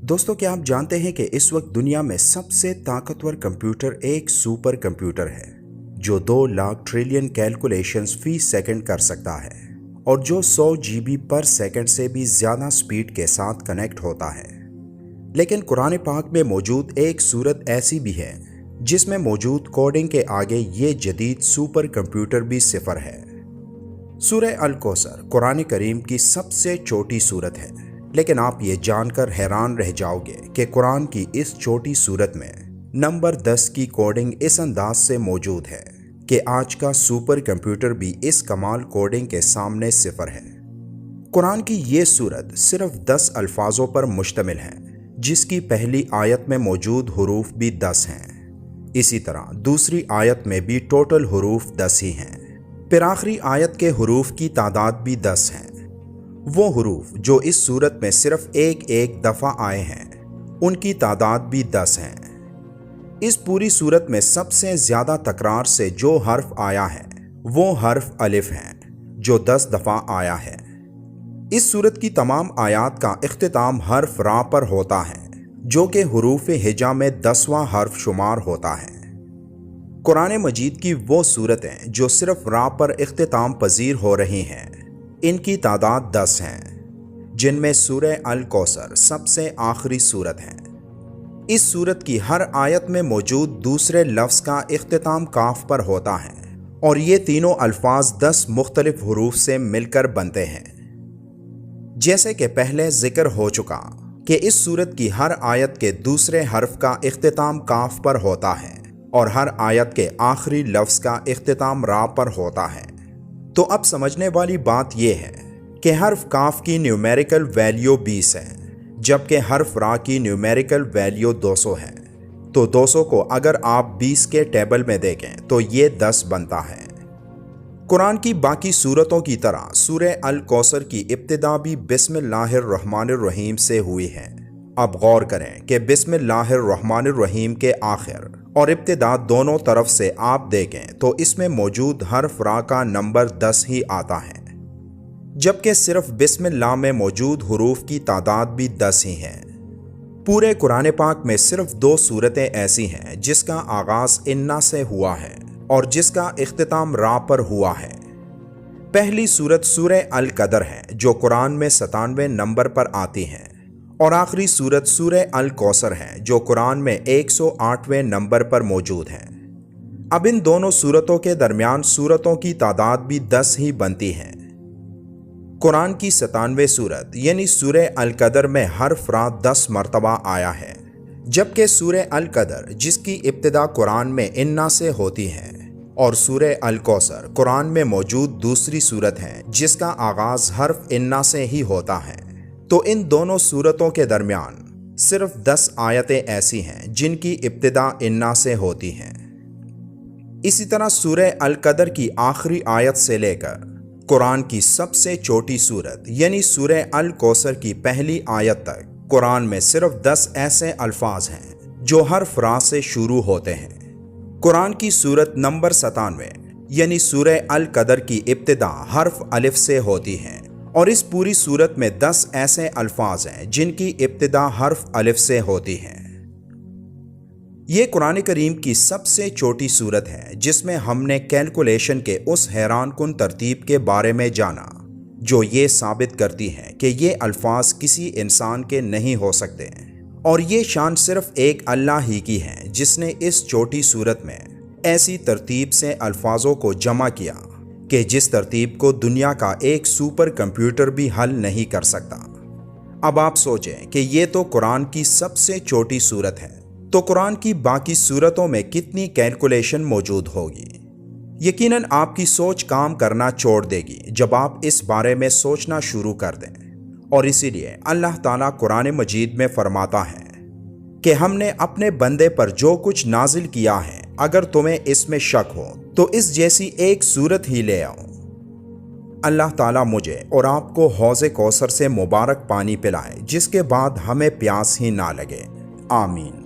دوستو کیا آپ جانتے ہیں کہ اس وقت دنیا میں سب سے طاقتور کمپیوٹر ایک سپر کمپیوٹر ہے جو 2 لاکھ ٹریلین کیلکولیشنز فی سیکنڈ کر سکتا ہے اور جو 100 GB پر سیکنڈ سے بھی زیادہ سپیڈ کے ساتھ کنیکٹ ہوتا ہے۔ لیکن قرآن پاک میں موجود ایک صورت ایسی بھی ہے جس میں موجود کوڈنگ کے آگے یہ جدید سپر کمپیوٹر بھی صفر ہے۔ سورہ الکوثر قرآن کریم کی سب سے چھوٹی سورت ہے، لیکن آپ یہ جان کر حیران رہ جاؤ گے کہ قرآن کی اس چھوٹی سورت میں نمبر 10 کی کوڈنگ اس انداز سے موجود ہے کہ آج کا سپر کمپیوٹر بھی اس کمال کوڈنگ کے سامنے صفر ہے۔ قرآن کی یہ سورت صرف 10 الفاظوں پر مشتمل ہے، جس کی پہلی آیت میں موجود حروف بھی 10 ہیں۔ اسی طرح دوسری آیت میں بھی ٹوٹل حروف 10 ہی ہیں، پھر آخری آیت کے حروف کی تعداد بھی 10 ہیں۔ وہ حروف جو اس صورت میں صرف ایک دفعہ آئے ہیں ان کی تعداد بھی 10 ہیں۔ اس پوری صورت میں سب سے زیادہ تکرار سے جو حرف آیا ہے وہ حرف الف ہے جو 10 دفعہ آیا ہے۔ اس صورت کی تمام آیات کا اختتام حرف را پر ہوتا ہے جو کہ حروف ہجا میں 10واں حرف شمار ہوتا ہے۔ قرآن مجید کی وہ صورتیں جو صرف را پر اختتام پذیر ہو رہی ہیں ان کی تعداد 10 ہیں، جن میں سورہ الکوثر سب سے آخری صورت ہے۔ اس صورت کی ہر آیت میں موجود دوسرے لفظ کا اختتام کاف پر ہوتا ہے اور یہ تینوں الفاظ 10 مختلف حروف سے مل کر بنتے ہیں۔ جیسے کہ پہلے ذکر ہو چکا کہ اس صورت کی ہر آیت کے دوسرے حرف کا اختتام کاف پر ہوتا ہے اور ہر آیت کے آخری لفظ کا اختتام را پر ہوتا ہے۔ تو اب سمجھنے والی بات یہ ہے کہ حرف کاف کی نیومیریکل ویلیو 20 ہے، جبکہ حرف را کی نیومیریکل ویلیو 200 ہے۔ تو 200 کو اگر آپ 20 کے ٹیبل میں دیکھیں تو یہ 10 بنتا ہے۔ قرآن کی باقی سورتوں کی طرح سورہ الکوثر کی ابتدا بھی بسم اللہ الرحمن الرحیم سے ہوئی ہے۔ اب غور کریں کہ بسم اللہ الرحمن الرحیم کے آخر اور ابتدا دونوں طرف سے آپ دیکھیں تو اس میں موجود حرف را کا نمبر 10 ہی آتا ہے، جبکہ صرف بسم اللہ میں موجود حروف کی تعداد بھی 10 ہی ہے۔ پورے قرآن پاک میں صرف 2 صورتیں ایسی ہیں جس کا آغاز انا سے ہوا ہے اور جس کا اختتام را پر ہوا ہے۔ پہلی صورت سورہ القدر ہے جو قرآن میں 97 نمبر پر آتی ہے، اور آخری صورت سورہ الکوثر ہے جو قرآن میں 108ویں نمبر پر موجود ہے۔ اب ان دونوں صورتوں کے درمیان صورتوں کی تعداد بھی 10 ہی بنتی ہے۔ قرآن کی 97ویں صورت یعنی سورہ القدر میں حرف را 10 مرتبہ آیا ہے، جبکہ سورہ القدر جس کی ابتدا قرآن میں انا سے ہوتی ہے اور سورہ الکوثر قرآن میں موجود دوسری صورت ہے جس کا آغاز حرف انا سے ہی ہوتا ہے۔ تو ان دونوں صورتوں کے درمیان صرف 10 آیتیں ایسی ہیں جن کی ابتدا انا سے ہوتی ہیں۔ اسی طرح سورہ القدر کی آخری آیت سے لے کر قرآن کی سب سے چھوٹی صورت یعنی سورہ الکوثر کی پہلی آیت تک قرآن میں صرف 10 ایسے الفاظ ہیں جو حرف را سے شروع ہوتے ہیں۔ قرآن کی صورت نمبر 97 یعنی سورہ القدر کی ابتدا حرف الف سے ہوتی ہے، اور اس پوری صورت میں 10 ایسے الفاظ ہیں جن کی ابتدا حرف الف سے ہوتی ہے۔ یہ قرآن کریم کی سب سے چھوٹی صورت ہے جس میں ہم نے کیلکولیشن کے اس حیران کن ترتیب کے بارے میں جانا جو یہ ثابت کرتی ہے کہ یہ الفاظ کسی انسان کے نہیں ہو سکتے، اور یہ شان صرف ایک اللہ ہی کی ہے جس نے اس چھوٹی صورت میں ایسی ترتیب سے الفاظوں کو جمع کیا کہ جس ترتیب کو دنیا کا ایک سپر کمپیوٹر بھی حل نہیں کر سکتا۔ اب آپ سوچیں کہ یہ تو قرآن کی سب سے چھوٹی صورت ہے، تو قرآن کی باقی صورتوں میں کتنی کیلکولیشن موجود ہوگی؟ یقیناً آپ کی سوچ کام کرنا چھوڑ دے گی جب آپ اس بارے میں سوچنا شروع کر دیں، اور اسی لیے اللہ تعالیٰ قرآن مجید میں فرماتا ہے کہ ہم نے اپنے بندے پر جو کچھ نازل کیا ہے اگر تمہیں اس میں شک ہو تو اس جیسی ایک صورت ہی لے آؤ۔ اللہ تعالیٰ مجھے اور آپ کو حوض کوثر سے مبارک پانی پلائے جس کے بعد ہمیں پیاس ہی نہ لگے۔ آمین۔